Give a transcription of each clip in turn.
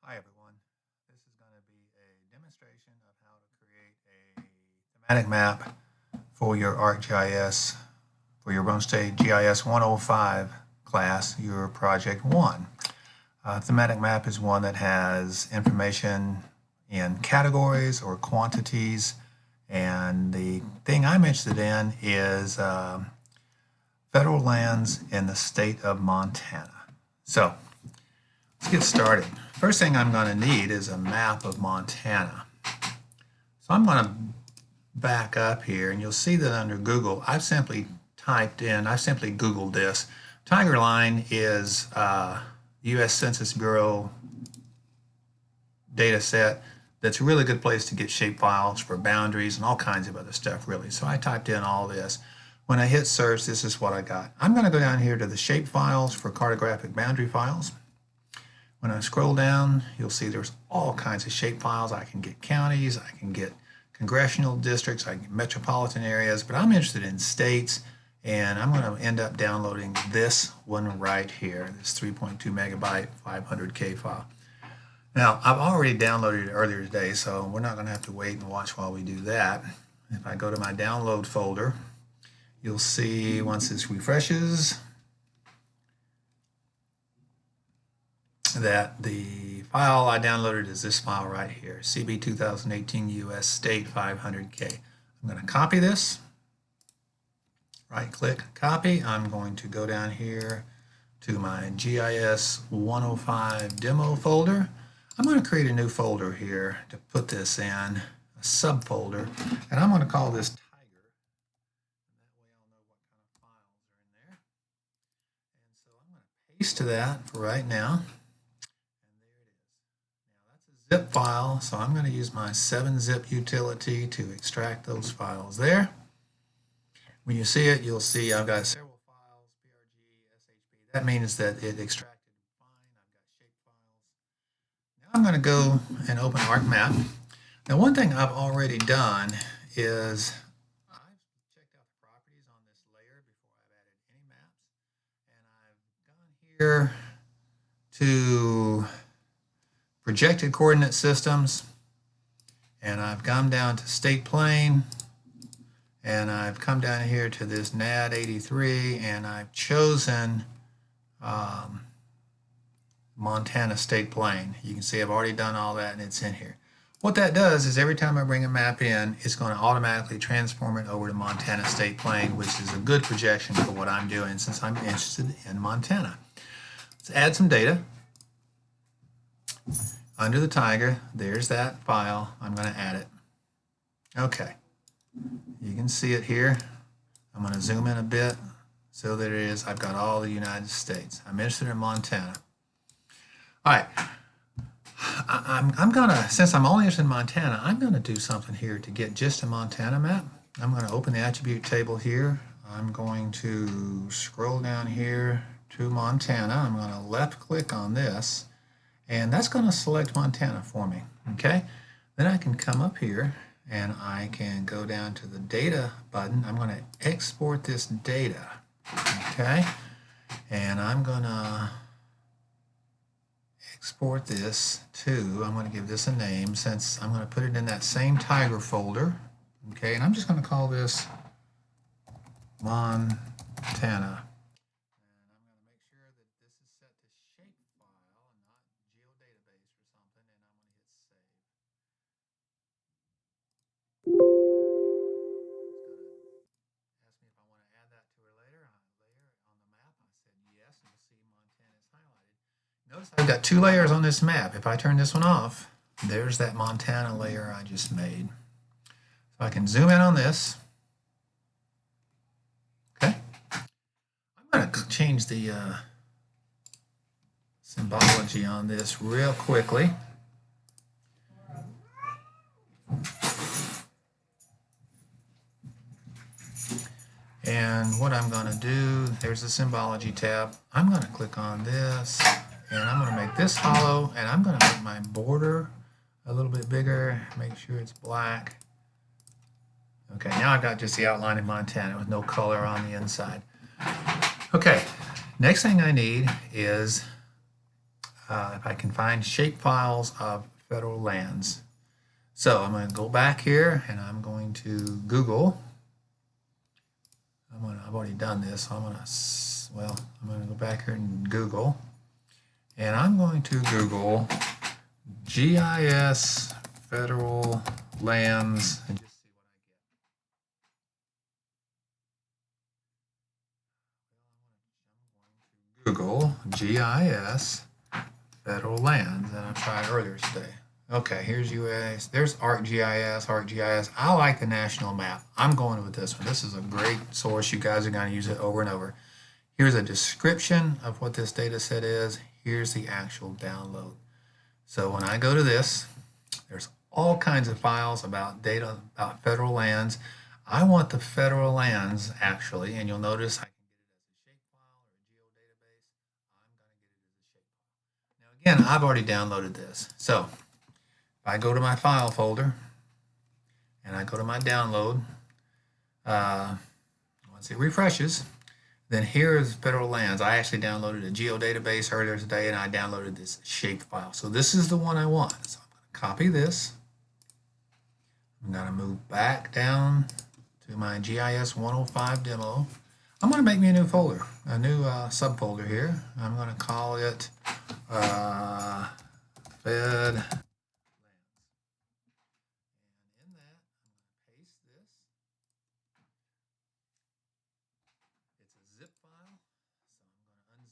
Hi everyone, this is going to be a demonstration of how to create a thematic map for your ArcGIS, for your Rome State GIS105 class, your Project 1. Thematic map is one that has information in categories or quantities, and the thing I'm interested in is federal lands in the state of Montana. So let's get started. First thing I'm going to need is a map of Montana. So I'm going to back up here, and you'll see that under Google, I've simply Googled this. Tiger line is U.S. Census Bureau data set that's a really good place to get shape files for boundaries and all kinds of other stuff, really. So I typed in all this. When I hit search, this is what I got. I'm going to go down here to the shape files for cartographic boundary files. When I scroll down, you'll see there's all kinds of shape files. I can get counties, I can get congressional districts, I can get metropolitan areas, but I'm interested in states, and I'm going to end up downloading this one right here, this 3.2 megabyte 500K file. Now, I've already downloaded it earlier today, so we're not going to have to wait and watch while we do that. If I go to my download folder, you'll see once this refreshes that the file I downloaded is this file right here, CB 2018 US State 500K. I'm going to copy this, right click, copy. I'm going to go down here to my GIS105 demo folder. I'm going to create a new folder here to put this in, a subfolder, and I'm going to call this Tiger. And that way I'll know what kind of files are in there. And so I'm going to paste that for right now. Zip file, so I'm going to use my 7-zip utility to extract those files there. When you see it, you'll see I've got several files, PRG, SHP. That means that it extracted fine. I've got shape files. Now I'm going to go and open ArcMap. Now one thing I've already done is I've checked out the properties on this layer before I've added any maps, and I've gone here to projected coordinate systems, and I've come down to state plane, and I've come down here to this NAD 83, and I've chosen Montana state plane. You can see I've already done all that, and it's in here. What that does is every time I bring a map in, it's going to automatically transform it over to Montana state plane, which is a good projection for what I'm doing since I'm interested in Montana. Let's add some data. Under the Tiger, there's that file. I'm going to add it. Okay, you can see it here. I'm going to zoom in a bit so that it is. I've got all the United States. I'm interested in Montana. All right, I'm going to, since I'm only interested in Montana, I'm going to do something here to get just a Montana map. I'm going to open the attribute table here. I'm going to scroll down here to Montana. I'm going to left click on this, and that's going to select Montana for me, okay? Then I can come up here and I can go down to the data button. I'm going to export this data, okay? And I'm going to export this to, I'm going to give this a name since I'm going to put it in that same Tiger folder, okay? And I'm just going to call this Montana. Notice I've got two layers on this map. If I turn this one off, there's that Montana layer I just made. So I can zoom in on this. Okay. I'm going to change the symbology on this real quickly. And what I'm going to do, there's the symbology tab. I'm going to click on this, and I'm going to make this hollow, and I'm going to make my border a little bit bigger, make sure it's black. Okay, now I've got just the outline of Montana with no color on the inside. Okay, next thing I need is if I can find shape files of federal lands. So I'm going to go back here and I'm going to Google. I've already done this, so I'm going to go back here and Google. And I'm going to Google GIS federal lands and just see what I get. Google GIS federal lands, and I tried earlier today. Okay, here's US. There's ArcGIS. I like the national map. I'm going with this one. This is a great source. You guys are going to use it over and over. Here's a description of what this data set is. Here's the actual download. So when I go to this, there's all kinds of files about data about federal lands. I want the federal lands actually, and you'll notice I can get it as a shapefile or a geodatabase. I'm going to get it as a shapefile. Now again, I've already downloaded this. So if I go to my file folder and I go to my download, once it refreshes, then here is federal lands. I actually downloaded a geodatabase earlier today and I downloaded this shapefile. So this is the one I want. So I'm going to copy this. I'm going to move back down to my GIS105 demo. I'm going to make me a new folder, a new subfolder here. I'm going to call it Fed.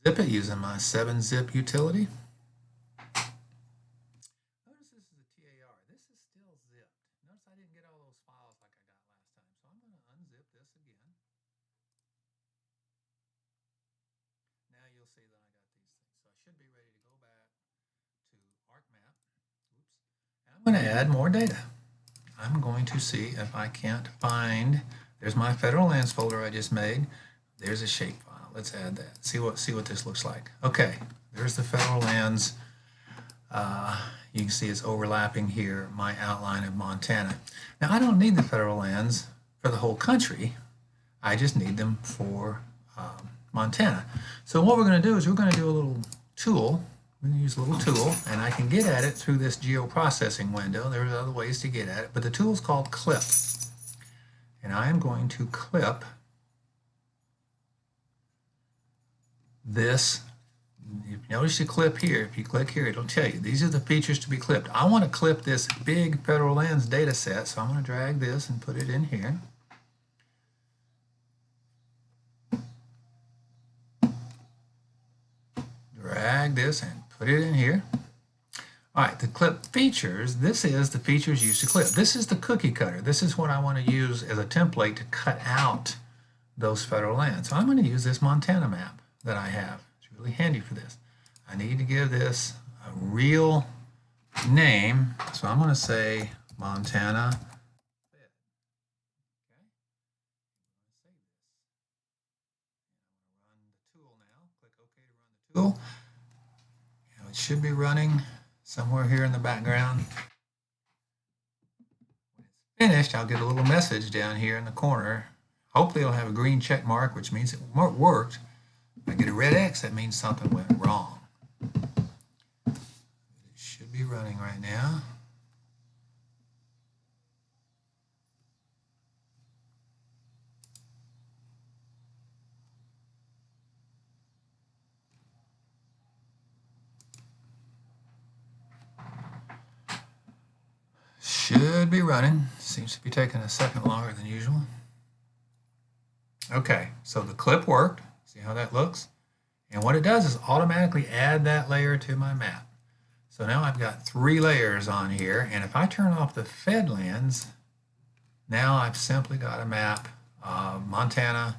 Zip it using my 7-zip utility. Notice this is a TAR. This is still zipped. Notice I didn't get all those files like I got last time. So I'm going to unzip this again. Now you'll see that I got these things. So I should be ready to go back to ArcMap. Oops. And I'm going to add more data. I'm going to see if I can't find, there's my federal lands folder I just made. There's a shapefile. Let's add that. See what this looks like. Okay, there's the federal lands. You can see it's overlapping here, my outline of Montana. Now, I don't need the federal lands for the whole country. I just need them for Montana. So what we're going to do is we're going to do a little tool. We're going to use a little tool, and I can get at it through this geoprocessing window. There's other ways to get at it, but the tool is called Clip. And I am going to clip this. If you notice the clip here, if you click here, it'll tell you these are the features to be clipped. I want to clip this big federal lands data set, so I'm going to drag this and put it in here. Drag this and put it in here. All right, the clip features, this is the features used to clip. This is the cookie cutter. This is what I want to use as a template to cut out those federal lands. So I'm going to use this Montana map that I have. It's really handy for this. I need to give this a real name, so I'm going to say Montana Fed. Okay. I'm going to save this. And I'm going to run the tool now. Click OK to run the tool. Now it should be running somewhere here in the background. When it's finished, I'll get a little message down here in the corner. Hopefully it'll have a green check mark, which means it worked. If I get a red X, that means something went wrong. It should be running right now. Should be running. Seems to be taking a second longer than usual. Okay, so the clip worked. See how that looks? And what it does is automatically add that layer to my map. So now I've got 3 layers on here, and if I turn off the Fed lands, now I've simply got a map of Montana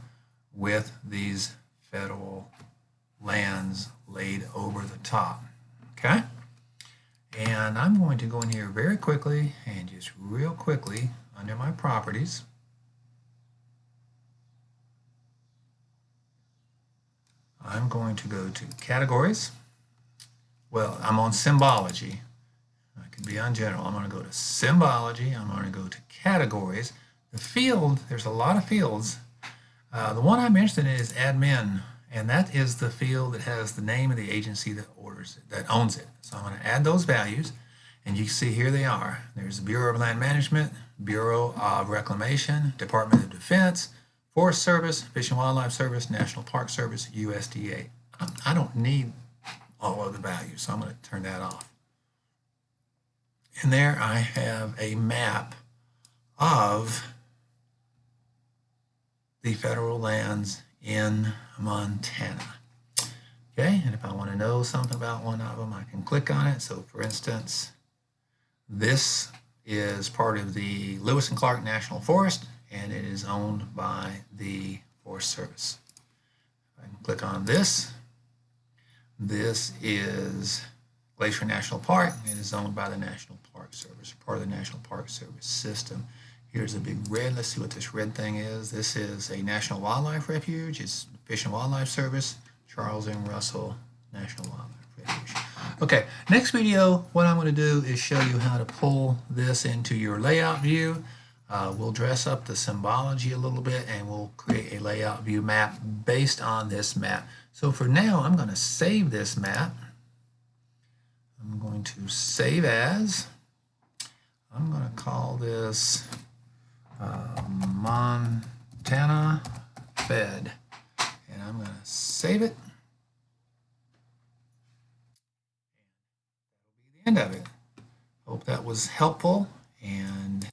with these federal lands laid over the top. Okay? And I'm going to go in here very quickly and just real quickly under my properties. I'm going to go to categories. Well, I'm on symbology. I could be on general. I'm going to go to symbology. I'm going to go to categories. The field, there's a lot of fields. The one I'm interested in is admin. And that is the field that has the name of the agency that owns it. So I'm going to add those values, and you can see here they are. There's the Bureau of Land Management, Bureau of Reclamation, Department of Defense, Forest Service, Fish and Wildlife Service, National Park Service, USDA. I don't need all of the values, so I'm going to turn that off. And there I have a map of the federal lands in Montana. Okay, and if I want to know something about one of them, I can click on it. So for instance, this is part of the Lewis and Clark National Forest, and it is owned by the Forest Service. I can click on this. This is Glacier National Park. It is owned by the National Park Service, part of the National Park Service system. Here's a big red. Let's see what this red thing is. This is a National Wildlife Refuge. It's Fish and Wildlife Service, Charles M. Russell National Wildlife Refuge. Okay, next video, what I'm going to do is show you how to pull this into your layout view. We'll dress up the symbology a little bit, and we'll create a layout view map based on this map. So for now, I'm going to save this map. I'm going to save as. I'm going to call this Montana Fed, and I'm going to save it. And that'll be the end of it. Hope that was helpful, and